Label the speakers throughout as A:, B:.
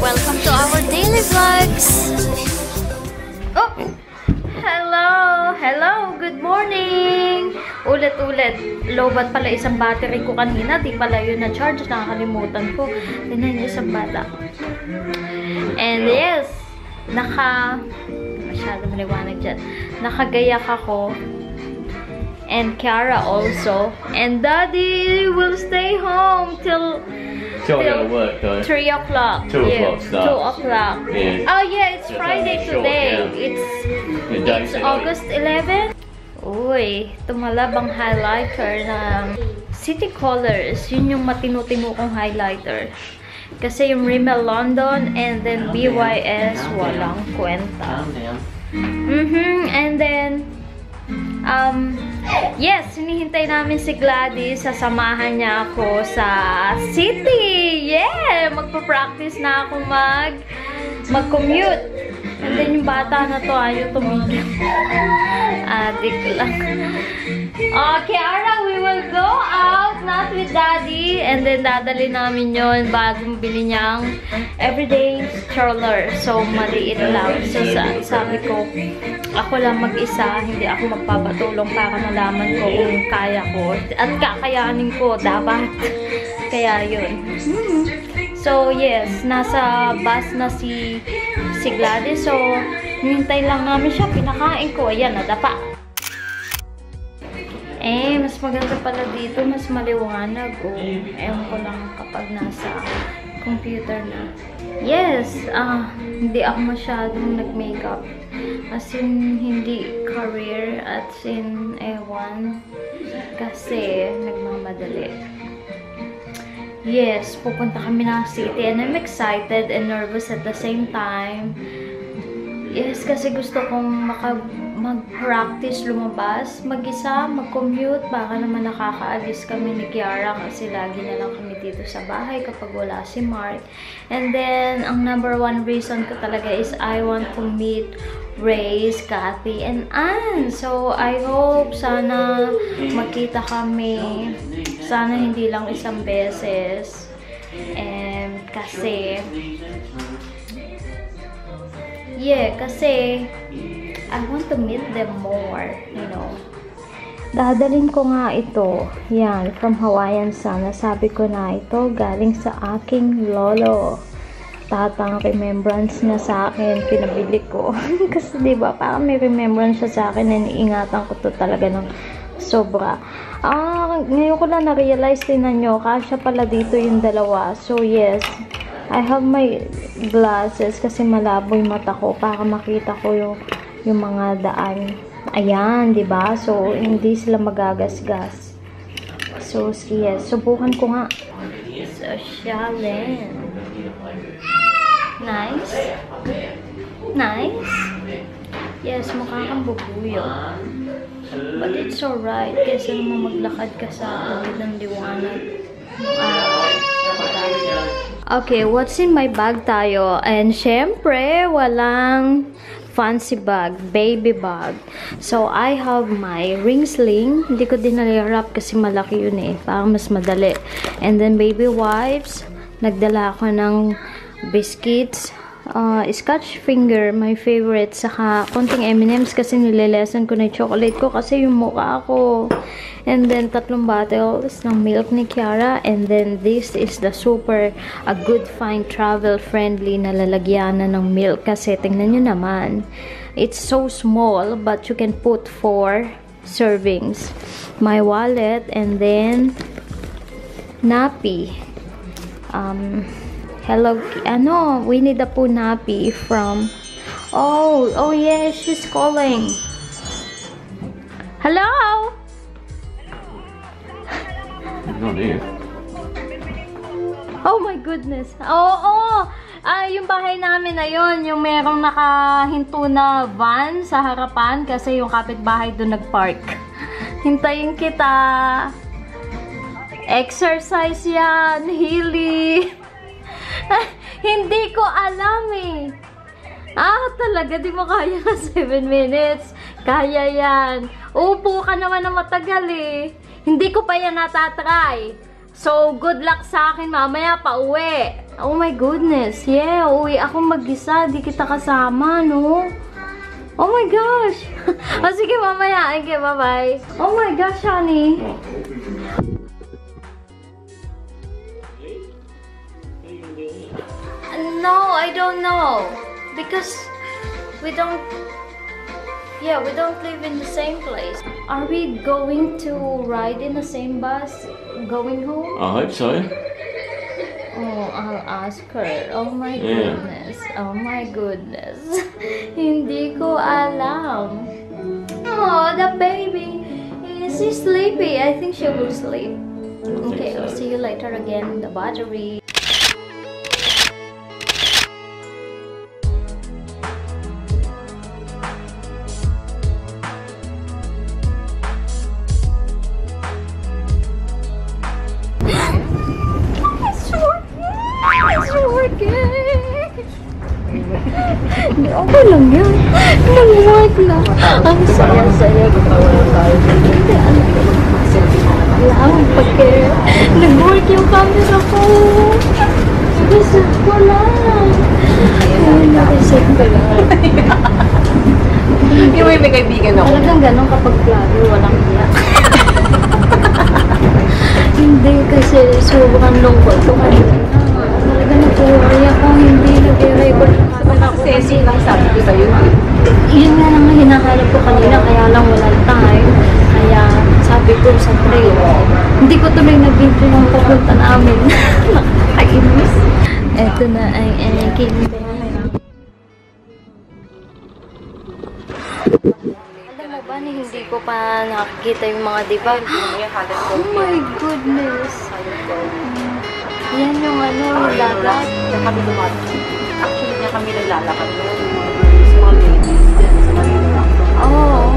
A: Welcome to our daily vlogs! Oh! Hello! Hello! Good morning! Ulit-ulit. Lowbat pala isang battery ko kanina. Di pala yun na-charge. Nakakalimutan ko. Tingnan yung isang bata. And yes, masyado maliwanag dyan. Nakagayak ako. And Kiara also. And Daddy will stay home till
B: Still gotta work though.
A: 3 o'clock.
B: 2 o'clock starts.
A: 2 o'clock.
B: Yeah.
A: Oh yeah, it's Friday today.
B: Yeah.
A: It's August 11. Uy, tumalab ang highlighter ng City Colors. Yun yung matino-tino kong highlighter. Kasi yung Rimmel London and then BYS walang kwenta. And then yes, hinihintay namin si Gladys. Sasamahan niya ako sa city. Yeah! Magpa-practice na ako mag-commute. And then yung bata na to ayaw tumigil. Adik lang. Kiara, we will go out, not with Daddy. And then dadali namin yon bago bili niyang everyday stroller. So, maliit lang. So, sabi ko, ako lang mag-isa, hindi ako magpapatulong para malaman ko kung kaya ko. At kakayanin ko, dapat. Kaya yun. So, yes, nasa bus na si Gladys. So, hinintay lang namin siya. Pinakain ko. Ayan, nadapa. Mas maganda pala dito. Mas maliwanag. Ewan ko lang kapag nasa computer na. Yes, hindi ako masyadong nag-makeup. As in, hindi career. As in, ewan. Kasi, nagmamadali. Yes, pupunta kami ng city. And I'm excited and nervous at the same time. Yes, kasi gusto kong mag-practice lumabas, mag-isa, mag-commute. Baka naman nakakaalis kami ni Kiara kasi lagi na lang kami dito sa bahay kapag wala si Mark. And then, ang number one reason ko talaga is I want to meet Ray's, Kathy, and Ann. So, I hope sana magkita kami. Sana hindi lang isang beses. And kasi I want to meet them more, you know. Dadalhin ko nga ito. Yan, from Hawaiian Sana. Sabi ko na ito, galing sa aking lolo. Tatang remembrance na sa akin, pinabili ko. Kasi diba, parang may remembrance siya sa akin na iniingatan ko to talaga ng sobra. Ngayon ko lang na-realize din nyo, kasya pala dito yung dalawa. So yes, I have my glasses kasi malabo yung mata ko para makita ko yung mga daan. Ayan, diba? So, hindi sila magagasgas. So, yes, subukan ko nga. Sosyalin. Nice. Nice. Yes, mukha kang bubuyo. But it's alright. Kasi naman maglakad ka sa ulit ng liwanag. Okay, what's in my bag tayo? And syempre, walang fancy bag, baby bag. So, I have my ring sling. Hindi ko din nalirap kasi malaki yun eh. Parang mas madali. And then, baby wipes. Nagdala ako ng biscuits. Scotch finger, my favorite. Saka, konting M&M's kasi nilelesan ko na yung chocolate ko kasi yung mukha ko. And then, 3 bottles ng milk ni Kiara. And then, this is the super, a good fine travel-friendly na lalagyanan ng milk. Kasi, tingnan nyo naman. It's so small, but you can put 4 servings. My wallet, and then, nappy. Hello, Winnie the Pooh nappy from, oh yes, she's calling. Hello?
B: Not here.
A: Oh my goodness. Yung bahay namin na yun, yung merong nakahinto na van sa harapan kasi yung kapitbahay doon nagpark. Hintayin kita. Exercise yan, Hilly. Hindi ko alam eh. Talaga, di mo kaya 7 minutes. Kaya yan. Upo ka naman na matagal eh. Hindi ko pa yan natatry. So, good luck sa akin mamaya pa uwi. Oh my goodness. Yeah, uwi ako mag-isa. Di kita kasama, no? Oh my gosh. O sige, mamaya. Okay, bye-bye. Oh my gosh, honey. No, I don't know. Because we don't live in the same place. Are we going to ride in the same bus going home?
B: I hope so.
A: Oh, I'll ask her. Oh my
B: Yeah.
A: goodness. Oh my goodness. Hindi ko alam. Oh, the baby. Is she sleepy? I think she will sleep. Okay, I'll see you later again. The battery. Hindi, okay lang yan. Nag-work lang. Ang saya-saya. Hindi, alam pagka nag-work yung camera ko. Reset ko lang. Ay, na-reset ko lang.
C: Yung may kaibigan ako.
A: Talagang ganun kapag vlogger, walang hiya. Hindi kasi sobrang lungkot ko kanina. Talaga nag-worry ako, hindi nag-record yung camera ko.
C: Kasi lang sabi ko sa'yo.
A: Yun nga lang ang hinahanap ko kanina, kaya lang walang time. Kaya sabi ko sa train, hindi ko tuloy nag-video ng papunta namin. Nakakainis. Eto na ang aking alam mo ba, hindi ko pa nakikita yung mga diba? Oh my goodness. Yan yung ano, yung dagat.
C: Kaya kami dumating. Actually, kaya kami naglalakad doon. Sa mga ladies. Sa mga
A: Oo.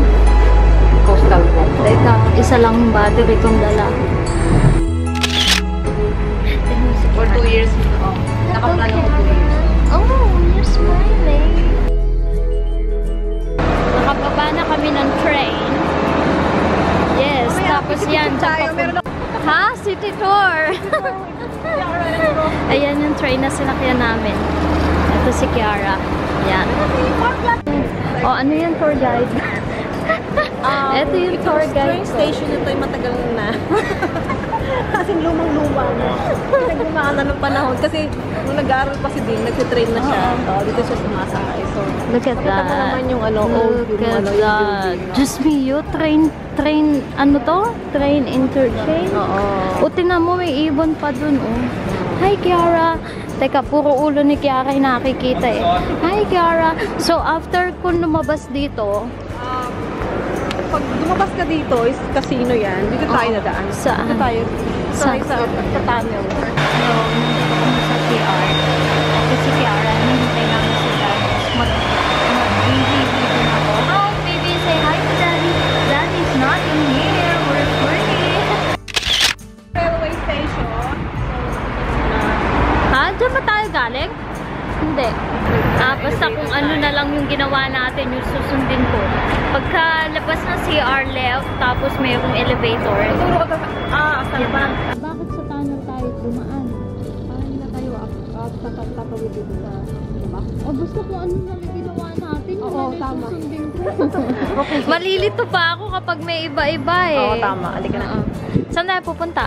C: coastal walk.
A: Teka, isa lang yung battery kong dala.
C: For 2 years. Nakaplano ko 2 years.
A: Oh, you're smiling. Nakababa na kami ng train. Yes, tapos yan. Ha? City tour. Ayan yung train na sinakyan namin. Ito si Kiara. Ayan. Oh, ano yan, tour guide? Ito yung tour guide.
C: Train station ito ay matagal na. Kasi lumang-luma na. Nagdumaan na ng panahon. Kasi nung nag-aaral pa si Dean, nag-train na siya. Dito siya sumasakay. So,
A: Look at
C: kita mo
A: that.
C: naman yung old
A: Look
C: yung
A: at
C: ano, yung
A: that.
C: building.
A: Just me, you train, ano to? Train interchange?
C: Oo.
A: O, tinan mo, may ibon pa dun, oh. Hi, Kiara. Teka, puro ulo ni Kiara yung nakikita eh. Hi, Kiara. So, after kung lumabas dito,
C: Pag lumabas ka dito, is casino yan. Dito tayo nadaan.
A: Saan?
C: Dito tayo.
A: Saan?
C: Sa tunnel.
A: so, nandito kami sa PR. Ito si Kiara, hinihintay namin sila. Mag-video din ako. Oh, baby, say hi to Daddy. Daddy's not in here. We're free.
C: Railway station.
A: Ha? Diyan ba tayo galing? Hindi. Basta kung ano na lang yung ginawa natin, yung susundin ko. Pagkalabas ng CR left, tapos mayroong elevator.
C: Saan ba?
A: Bakit sa tunnel tayo dumaan?
C: Hindi na tayo tatawid dito sa, diba?
A: O basta kung ano na lang ginawa natin, yun
C: Oo,
A: na lang
C: tama.
A: susundin ko. Malilito pa ako kapag may iba-iba eh.
C: Oo, tama. Halika na.
A: Saan tayo pupunta?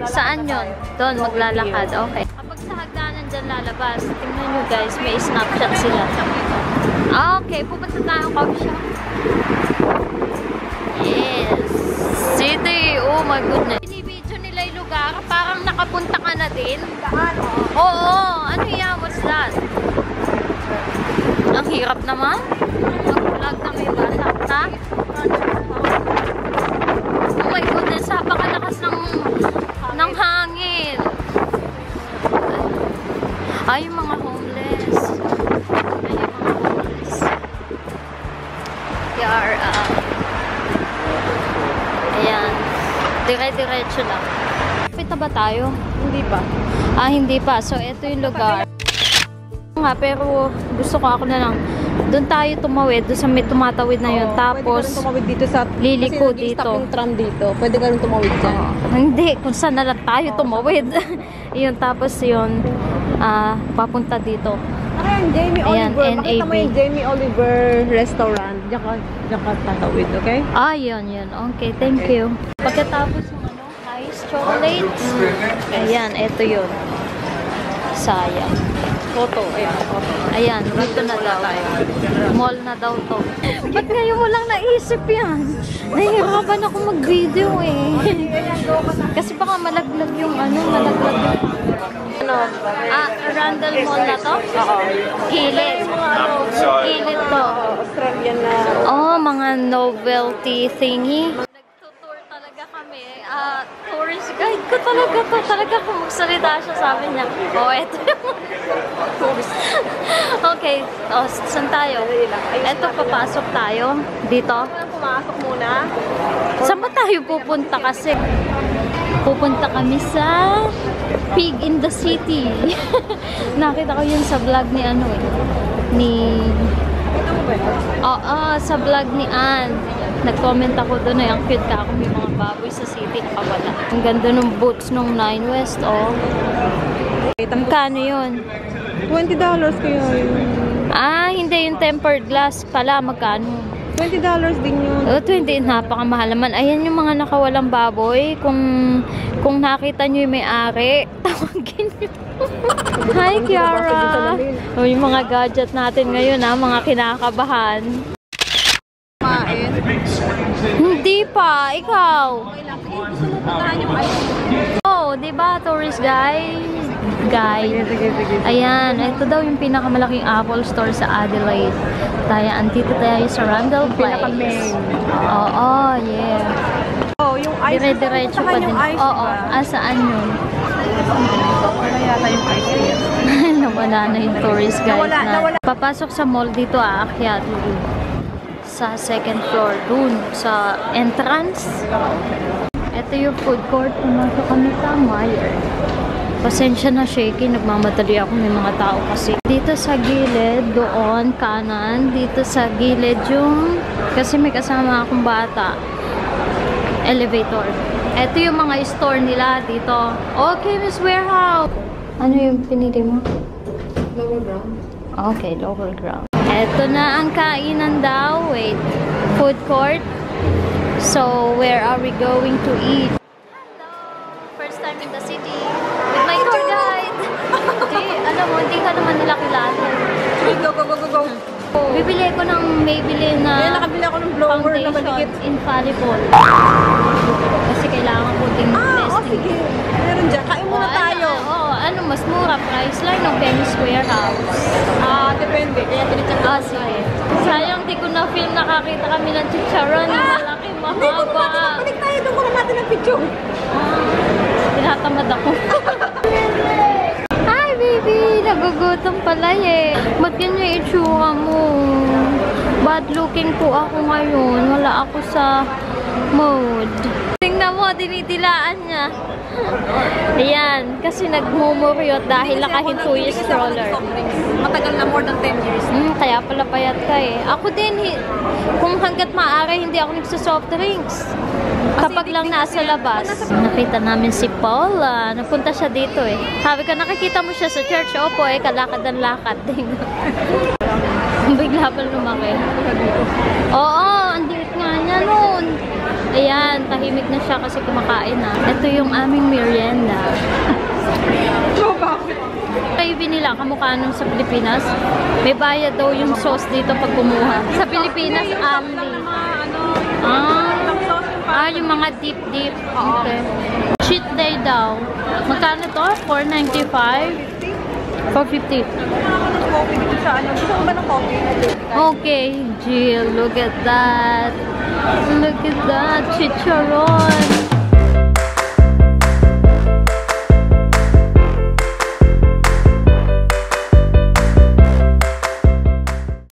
A: Saan yon? Doon, maglalakad. Okay. Kapag sa hagdanan dyan lalabas, tingnan nyo guys, may snapshot sila. Okay, pupunta tayo coffee shop. Yes. City. Oh my goodness. Binibidyo nila yung lugar. Parang nakapunta ka na din. Oo. Ano yan? What's that? Ang hirap naman. Mag-vlog na may bata. Oh my goodness. Napakalakas ng hangin. Ay, yung mga homeless. Ay, yung mga homeless. Yara. Ayan. Dire-diretso lang. Pita ba tayo?
C: Hindi pa.
A: Hindi pa. So, ito yung lugar. Nga, pero gusto ko ako na lang Doon tayo tumawid, doon sa may tumatawid na yun. Tapos,
C: pwede ka rin tumawid dito sa...
A: liliko
C: kasi
A: dito.
C: stop yung tram dito. Pwede ka rin tumawid dyan.
A: Hindi, kung saan na lang tayo tumawid. Yun, tapos yun, papunta dito.
C: Ayan, Jamie
A: Ayan,
C: Oliver. Makita mo
A: NAB.
C: yung Jamie Oliver restaurant. Diyan ka tatawid, okay?
A: Yun. Okay, thank you. Pagkatapos ng ice chocolates, ayan, eto yun. Sayang.
C: Photo. Ayan, photo.
A: Ayan, dito na daw. Mall na daw to. Ba't ngayon mo lang naisip yan? Nahihirapan ako mag-video eh. Kasi baka malaglag yung malaglag yung... Randall Mall na to?
C: Oo.
A: Gilid. Gilid to.
C: Australian na...
A: Mga novelty thingy. Nagtutour talaga kami. Tourist guide ko talaga to. Talaga kung magsalita siya, sabi niya. Eto yung tourist. Okay. Saan tayo? Eto, papasok tayo. Dito.
C: Pumasok muna.
A: Saan ba tayo pupunta kasi? Pupunta kami sa Pig in the City. Nakita ko yun sa vlog ni sa vlog ni Ann. Nag-comment ako doon ang cute ka ako, may mga baboy sa city nakawala. Ang ganda ng boots nung Nine West, Magkano yun?
C: $20 kayo yun.
A: Hindi yung tempered glass pala, magkano?
C: $20 din yun.
A: 20, napakamahal naman. Ayan yung mga nakawalang baboy. Kung nakita nyo yung may-ari, tawagin nyo. Hi, Kiara! Yung mga gadget natin ngayon, mga kinakabahan.
C: Kumain.
A: Hindi pa, ikaw.
C: Okay lang. Sige, gusto mo puntahan yung ice.
A: Diba, tourist guide.
C: Sige.
A: Ayan, ito daw yung pinakamalaking Apple store sa Adelaide. Andito tayo sa Randall Place.
C: Pinaka-main.
A: Yeah.
C: Yung ice.
A: Dire-diretso pa din.
C: Yung ice, diba?
A: Saan yun?
C: Wala yata yung ice cream.
A: Nawala na yung tourist guide
C: Nawala.
A: Papasok sa mall dito, aakyat. Sa second floor, dun, sa entrance. Ito yung food court. Pumasok kami sa Meijer. Pasensya na, shaky. Nagmamadali ako. May mga tao kasi. Dito sa gilid, doon, kanan. Dito sa gilid yung... Kasi may kasama akong bata. Elevator. Ito yung mga store nila dito. Okay, Miss Warehouse. Ano yung pinili mo?
C: Lower ground.
A: Okay, lower ground. Ito na ang kainan daw. Wait. Food court. So, where are we going to eat? Hello! First time in the city. With my tour guide. Alam mo, hindi ka naman nila kilala.
C: Go.
A: Bibili ko ng Maybelline na
C: Nakabili ako ng blower na maligit.
A: Infallible. Kasi kailangan ko ding testing.
C: Sige. Meron dyan. Kain muna tayo.
A: Mas mura price lang ng Penny's Warehouse.
C: Depende. Kaya tinicheck
A: Sige. Sayang di ko na film nakakita kami ng chicharon. Malaki, mahaba.
C: Balik tayo. Doon muna natin ang picture.
A: Tinatamad ako. Hi, baby! Nagugutom pala Ba't ganyan yung itsura mo? Bad looking po ako ngayon. Wala ako sa mood. Tingnan mo, dinidilaan niya. Ayan, kasi nagmumuryot dahil nakahinto yung stroller.
C: Matagal na, more than 10 years.
A: Kaya pala payat ka Ako din, kung hanggat maaari, hindi ako nagsa-soft drinks. Kapag lang nasa labas. Nakita namin si Paula. Napunta siya dito Sabi ko, nakikita mo siya sa church. Opo kalakad ang lakad. Bigla pa lumaki. Oo, ang liit nga niya noon. Ayan, tahimik na siya kasi kumakain Ito yung aming merienda. Kayo binila, kamukha nung sa Pilipinas. May bayad daw yung sauce dito pag kumuha. Sa Pilipinas, only. Yung mga dip. Okay. Cheat day daw. Magkano to? $4.95? $4.50.
C: Coffee dito sa Gusto mo ba ng coffee?
A: Okay, Jill, look at that. Look at that. Chicharon.